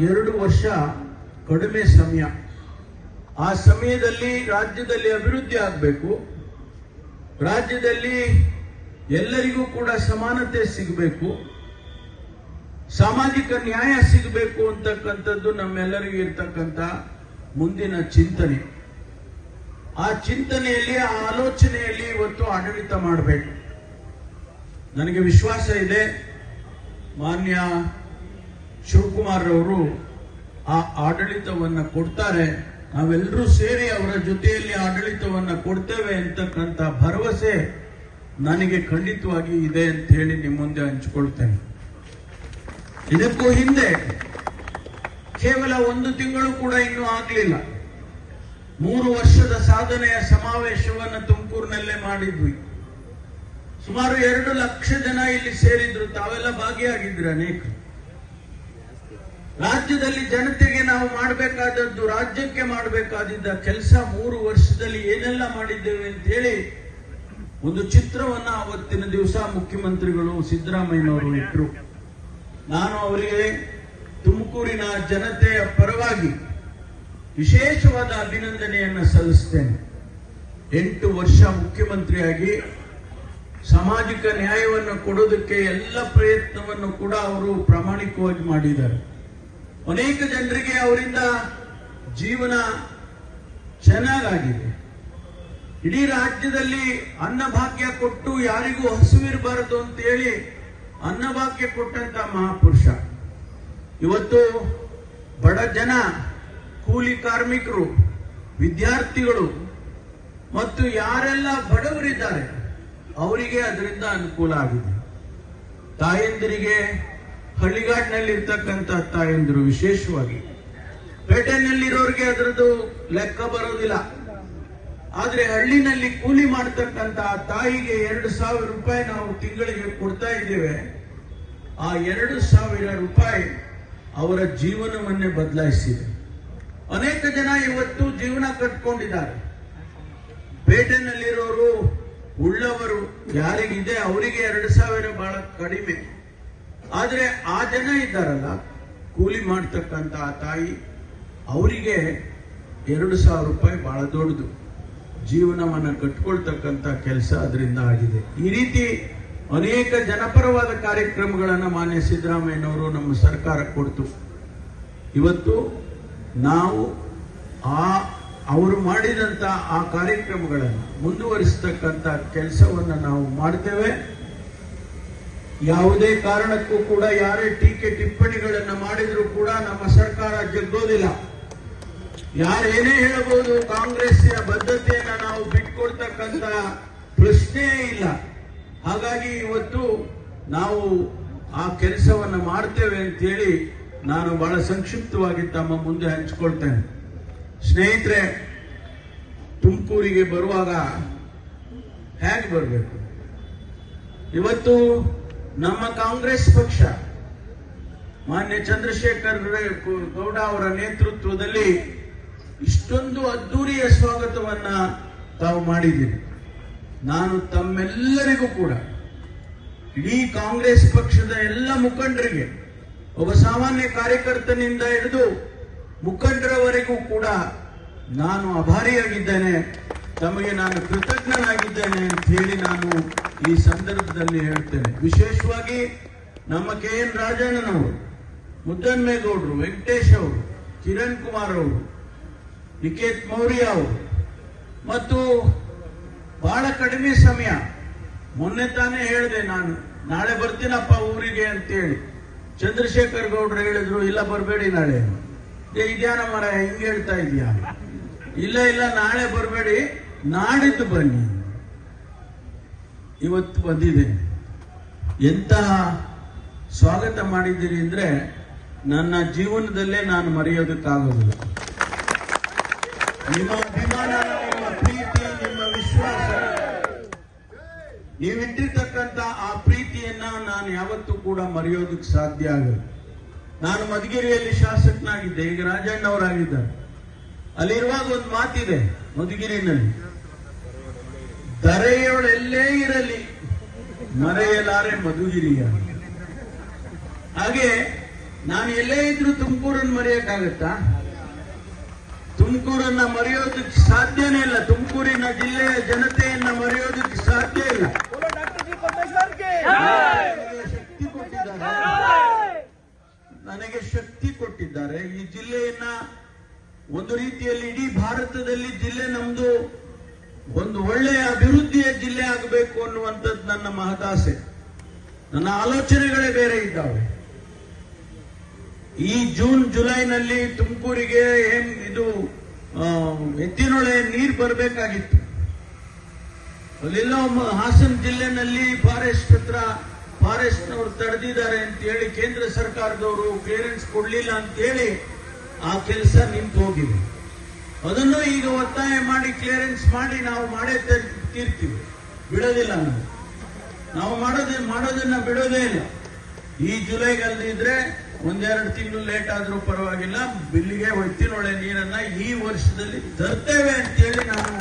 2 ವರ್ಷ ಕಡಿಮೆ ಸಮಯ. ಆ ಸಮಯದಲ್ಲಿ ರಾಜ್ಯದಲ್ಲಿ ಅಭಿವೃದ್ಧಿ ಆಗಬೇಕು, ರಾಜ್ಯದಲ್ಲಿ ಎಲ್ಲರಿಗೂ ಕೂಡ ಸಮಾನತೆ ಸಿಗಬೇಕು, ಸಾಮಾಜಿಕ ನ್ಯಾಯ ಸಿಗಬೇಕು ಅಂತಕ್ಕಂಥದ್ದು ನಮ್ಮೆಲ್ಲರಿಗೂ ಇರ್ತಕ್ಕಂಥ ಮುಂದಿನ ಚಿಂತನೆ. ಆ ಚಿಂತನೆಯಲ್ಲಿ, ಆ ಆಲೋಚನೆಯಲ್ಲಿ ಇವತ್ತು ಆಡಳಿತ ಮಾಡಬೇಕು. ನನಗೆ ವಿಶ್ವಾಸ ಇದೆ, ಮಾನ್ಯ ಶಿವಕುಮಾರ್ ಅವರು ಆ ಆಡಳಿತವನ್ನು ಕೊಡ್ತಾರೆ. ನಾವೆಲ್ಲರೂ ಸೇರಿ ಅವರ ಜೊತೆಯಲ್ಲಿ ಆಡಳಿತವನ್ನು ಕೊಡ್ತೇವೆ ಅಂತಕ್ಕಂಥ ಭರವಸೆ ನನಗೆ ಖಂಡಿತವಾಗಿ ಇದೆ ಅಂತ ಹೇಳಿ ನಿಮ್ಮ ಮುಂದೆ ಹಂಚಿಕೊಳ್ತೇನೆ. ಇದಕ್ಕೂ ಹಿಂದೆ ಕೇವಲ 1 ತಿಂಗಳು ಕೂಡ ಇನ್ನೂ ಆಗಲಿಲ್ಲ, 3 ವರ್ಷದ ಸಾಧನೆಯ ಸಮಾವೇಶವನ್ನು ತುಮಕೂರಿನಲ್ಲೇ ಮಾಡಿದ್ವಿ. ಸುಮಾರು 2 ಲಕ್ಷ ಜನ ಇಲ್ಲಿ ಸೇರಿದ್ರು. ತಾವೆಲ್ಲ ಭಾಗಿಯಾಗಿದ್ರು ಅನೇಕರು. ರಾಜ್ಯದಲ್ಲಿ ಜನತೆಗೆ ನಾವು ಮಾಡಬೇಕಾದದ್ದು, ರಾಜ್ಯಕ್ಕೆ ಮಾಡಬೇಕಾದಿದ್ದ ಕೆಲಸ 3 ವರ್ಷದಲ್ಲಿ ಏನೆಲ್ಲ ಮಾಡಿದ್ದೇವೆ ಅಂತ ಹೇಳಿ ಒಂದು ಚಿತ್ರವನ್ನ ಅವತ್ತಿನ ದಿವಸ ಮುಖ್ಯಮಂತ್ರಿಗಳು ಸಿದ್ದರಾಮಯ್ಯನವರು ಇಟ್ಟರು. ನಾನು ಅವರಿಗೆ ತುಮಕೂರಿನ ಜನತೆಯ ಪರವಾಗಿ ವಿಶೇಷವಾದ ಅಭಿನಂದನೆಯನ್ನು ಸಲ್ಲಿಸ್ತೇನೆ. 8 ವರ್ಷ ಮುಖ್ಯಮಂತ್ರಿಯಾಗಿ ಸಾಮಾಜಿಕ ನ್ಯಾಯವನ್ನು ಕೊಡೋದಕ್ಕೆ ಎಲ್ಲ ಪ್ರಯತ್ನವನ್ನು ಕೂಡ ಅವರು ಪ್ರಾಮಾಣಿಕವಾಗಿ ಮಾಡಿದ್ದಾರೆ. ಅನೇಕ ಜನರಿಗೆ ಅವರಿಂದ ಜೀವನ ಚೆನ್ನಾಗಿದೆ. ಇಡೀ ರಾಜ್ಯದಲ್ಲಿ ಅನ್ನಭಾಗ್ಯ ಕೊಟ್ಟು ಯಾರಿಗೂ ಹಸುವಿರಬಾರದು ಅಂತ ಹೇಳಿ ಅನ್ನಭಾಗ್ಯ ಕೊಟ್ಟಂತ ಮಹಾಪುರುಷ. ಇವತ್ತು ಬಡ ಜನ, ಕೂಲಿ ಕಾರ್ಮಿಕರು, ವಿದ್ಯಾರ್ಥಿಗಳು ಮತ್ತು ಯಾರೆಲ್ಲ ಬಡವರಿದ್ದಾರೆ ಅವರಿಗೆ ಅದರಿಂದ ಅನುಕೂಲ ಆಗಿದೆ. ತಾಯಂದಿರಿಗೆ, ಹಳ್ಳಿಗಾಡಿನಲ್ಲಿರ್ತಕ್ಕಂಥ ತಾಯಂದಿರು ವಿಶೇಷವಾಗಿ, ಪೇಟೆನಲ್ಲಿರೋರಿಗೆ ಅದರದ್ದು ಲೆಕ್ಕ ಬರೋದಿಲ್ಲ. ಆದ್ರೆ ಹಳ್ಳಿನಲ್ಲಿ ಕೂಲಿ ಮಾಡತಕ್ಕಂಥ ತಾಯಿಗೆ 2,000 ರೂಪಾಯಿ ನಾವು ತಿಂಗಳಿಗೆ ಕೊಡ್ತಾ ಇದ್ದೇವೆ. ಆ 2,000 ರೂಪಾಯಿ ಅವರ ಜೀವನವನ್ನೇ ಬದಲಾಯಿಸಿದೆ. ಅನೇಕ ಜನ ಇವತ್ತು ಜೀವನ ಕಟ್ಕೊಂಡಿದ್ದಾರೆ. ಪೇಟೆನಲ್ಲಿರೋರು, ಉಳ್ಳವರು ಯಾರಿಗಿದೆ ಅವರಿಗೆ 2,000 ಬಹಳ ಕಡಿಮೆ. ಆದ್ರೆ ಆ ಜನ ಇದ್ದಾರಲ್ಲ, ಕೂಲಿ ಮಾಡ್ತಕ್ಕಂಥ ಆ ತಾಯಿ, ಅವರಿಗೆ 2,000 ರೂಪಾಯಿ ಬಹಳ ದೊಡ್ಡದು. ಜೀವನವನ್ನು ಕಟ್ಕೊಳ್ತಕ್ಕಂಥ ಕೆಲಸ ಅದರಿಂದ ಆಗಿದೆ. ಈ ರೀತಿ ಅನೇಕ ಜನಪರವಾದ ಕಾರ್ಯಕ್ರಮಗಳನ್ನು ಮಾನ್ಯ ಸಿದ್ದರಾಮಯ್ಯನವರು ನಮ್ಮ ಸರ್ಕಾರ ಕೊಡ್ತು. ಇವತ್ತು ನಾವು ಅವರು ಮಾಡಿದಂತ ಆ ಕಾರ್ಯಕ್ರಮಗಳನ್ನು ಮುಂದುವರಿಸತಕ್ಕಂಥ ಕೆಲಸವನ್ನು ನಾವು ಮಾಡ್ತೇವೆ. ಯಾವುದೇ ಕಾರಣಕ್ಕೂ ಕೂಡ ಯಾರೇ ಟೀಕೆ ಟಿಪ್ಪಣಿಗಳನ್ನು ಮಾಡಿದ್ರು ಕೂಡ ನಮ್ಮ ಸರ್ಕಾರ ಜಗ್ಗೋದಿಲ್ಲ. ಯಾರೇನೇ ಹೇಳಬಹುದು, ಕಾಂಗ್ರೆಸ್ಸಿನ ಬದ್ಧತೆಯನ್ನ ನಾವು ಬಿಟ್ಕೊಡ್ತಕ್ಕಂಥ ಪ್ರಶ್ನೆಯೇ ಇಲ್ಲ. ಹಾಗಾಗಿ ಇವತ್ತು ನಾವು ಆ ಕೆಲಸವನ್ನು ಮಾಡ್ತೇವೆ ಅಂತ ಹೇಳಿ ನಾನು ಬಹಳ ಸಂಕ್ಷಿಪ್ತವಾಗಿ ತಮ್ಮ ಮುಂದೆ ಹಂಚಿಕೊಳ್ತೇನೆ. ಸ್ನೇಹಿತರೆ, ತುಮಕೂರಿಗೆ ಬರುವಾಗ ಹೇಗೆ ಬರಬೇಕು? ಇವತ್ತು ನಮ್ಮ ಕಾಂಗ್ರೆಸ್ ಪಕ್ಷ ಮಾನ್ಯ ಚಂದ್ರಶೇಖರ್ ಗೌಡ ಅವರ ನೇತೃತ್ವದಲ್ಲಿ ಇಷ್ಟೊಂದು ಅದ್ದೂರಿಯ ಸ್ವಾಗತವನ್ನ ತಾವು ಮಾಡಿದ್ದೀರಿ. ನಾನು ತಮ್ಮೆಲ್ಲರಿಗೂ ಕೂಡ, ಇಡೀ ಕಾಂಗ್ರೆಸ್ ಪಕ್ಷದ ಎಲ್ಲ ಮುಖಂಡರಿಗೆ, ಒಬ್ಬ ಸಾಮಾನ್ಯ ಕಾರ್ಯಕರ್ತನಿಂದ ಹಿಡಿದು ಮುಖಂಡರವರೆಗೂ ಕೂಡ ನಾನು ಆಭಾರಿಯಾಗಿದ್ದೇನೆ. ತಮಗೆ ನಾನು ಕೃತಜ್ಞನಾಗಿದ್ದೇನೆ ಅಂತ ಹೇಳಿ ನಾನು ಈ ಸಂದರ್ಭದಲ್ಲಿ ಹೇಳ್ತೇನೆ. ವಿಶೇಷವಾಗಿ ನಮ್ಮ KN ರಾಜಣ್ಣನವರು, ಮುದ್ದನ್ಮೇಗೌಡರು, ವೆಂಕಟೇಶ್ ಅವರು, ಕಿರಣ್ ಕುಮಾರ್ ಅವರು, ನಿಕೇತ್ ಮೌರ್ಯ ಅವರು, ಮತ್ತು ಬಹಳ ಕಡಿಮೆ ಸಮಯ, ಮೊನ್ನೆ ತಾನೇ ಹೇಳಿದೆ ನಾನು, ನಾಳೆ ಬರ್ತೀನಪ್ಪ ಊರಿಗೆ ಅಂತೇಳಿ. ಚಂದ್ರಶೇಖರ್ ಗೌಡ್ರು ಹೇಳಿದ್ರು, ಇಲ್ಲ ಬರಬೇಡಿ ನಾಳೆ. ಇದ್ಯಾನ ಮರ ಹಿಂಗೆ ಹೇಳ್ತಾ ಇದೀಯಾ? ಇಲ್ಲ ನಾಳೆ ಬರಬೇಡಿ, ನಾಡಿದ್ದು ಬನ್ನಿ. ಇವತ್ತು ಬಂದಿದೆ. ಎಂತಹ ಸ್ವಾಗತ ಮಾಡಿದ್ದೀರಿ ಅಂದ್ರೆ ನನ್ನ ಜೀವನದಲ್ಲೇ ನಾನು ಮರೆಯೋದಕ್ಕಾಗೋದಿಲ್ಲ. ನಿಮ್ಮ ಅಭಿಮಾನ, ನಿಮ್ಮ ಪ್ರೀತಿ, ನಿಮ್ಮ ವಿಶ್ವಾಸ, ನೀವಿಟ್ಟಿರ್ತಕ್ಕಂಥ ಆ ಪ್ರೀತಿಯನ್ನ ನಾನು ಯಾವತ್ತೂ ಕೂಡ ಮರೆಯೋದಕ್ಕೆ ಸಾಧ್ಯ ಆಗಲ್ಲ. ನಾನು ಮಧುಗಿರಿಯಲ್ಲಿ ಶಾಸಕನಾಗಿದ್ದೆ, ಈಗ ರಾಜಣ್ಣವರಾಗಿದ್ದಾರೆ. ಅಲ್ಲಿರುವಾಗ ಒಂದು ಮಾತಿದೆ ಮಧುಗಿರಿನಲ್ಲಿ, ಧರೆಯೊಳೆಲ್ಲೇ ಇರಲಿ ಮರೆಯಲಾರೆ ಮಧುಗಿರಿಯ. ಹಾಗೆ ನಾನು ಎಲ್ಲೇ ಇದ್ರು ತುಮಕೂರನ್ನು ಮರೆಯಕ್ಕಾಗತ್ತಾ? ತುಮಕೂರನ್ನ ಮರೆಯೋದಕ್ಕೆ ಸಾಧ್ಯನೇ ಇಲ್ಲ. ತುಮಕೂರಿನ ಜಿಲ್ಲೆಯ ಜನತೆಯನ್ನ ಮರೆಯೋದಕ್ಕೆ ಸಾಧ್ಯ ಇಲ್ಲ. ಶಕ್ತಿ ಕೊಟ್ಟಿದ್ದಾರೆ, ನನಗೆ ಶಕ್ತಿ ಕೊಟ್ಟಿದ್ದಾರೆ. ಈ ಜಿಲ್ಲೆಯನ್ನ ಒಂದು ರೀತಿಯಲ್ಲಿ ಇಡೀ ಭಾರತದಲ್ಲಿ ಜಿಲ್ಲೆ ನಮ್ದು ಒಂದು ಒಳ್ಳೆಯ ಅಭಿವೃದ್ಧಿಯ ಜಿಲ್ಲೆ ಆಗಬೇಕು ಅನ್ನುವಂಥದ್ದು ನನ್ನ ಮಹದಾಸೆ. ನನ್ನ ಆಲೋಚನೆಗಳೇ ಬೇರೆ ಇದ್ದಾವೆ. ಈ ಜೂನ್ ಜುಲೈನಲ್ಲಿ ತುಮಕೂರಿಗೆ ಇದು ಎತ್ತಿನೊಳೆ ನೀರು ಬರಬೇಕಾಗಿತ್ತು. ಅಲ್ಲೆಲ್ಲೋ ಹಾಸನ ಜಿಲ್ಲೆನಲ್ಲಿ ಫಾರೆಸ್ಟ್ ಹತ್ರ ಫಾರೆಸ್ಟ್ನವರು ತಡೆದಿದ್ದಾರೆ ಅಂತ ಹೇಳಿ ಕೇಂದ್ರ ಸರ್ಕಾರದವರು ಕ್ಲಿಯರೆನ್ಸ್ ಕೊಡ್ಲಿಲ್ಲ ಅಂತ ಹೇಳಿ ಆ ಕೆಲಸ ನಿಂತು ಹೋಗಿದೆ. ಅದನ್ನು ಈಗ ಒತ್ತಾಯ ಮಾಡಿ ಕ್ಲಿಯರೆನ್ಸ್ ಮಾಡಿ ನಾವು ಮಾಡೇ ತೀರ್ತೀವಿ, ಬಿಡೋದಿಲ್ಲ. ನಾವು ಮಾಡೋದನ್ನ ಬಿಡೋದೇ ಇಲ್ಲ. ಈ ಜುಲೈಗಲ್ದಿದ್ರೆ ಒಂದೆರಡು ತಿಂಗಳು ಲೇಟ್ ಆದ್ರೂ ಪರವಾಗಿಲ್ಲ, ಬಿಲ್ಲಿಗೆ ಎತ್ತಿನೊಳೆ ನೀರನ್ನ ಈ ವರ್ಷದಲ್ಲಿ ತರ್ತೇವೆ ಅಂತೇಳಿ ನಾವು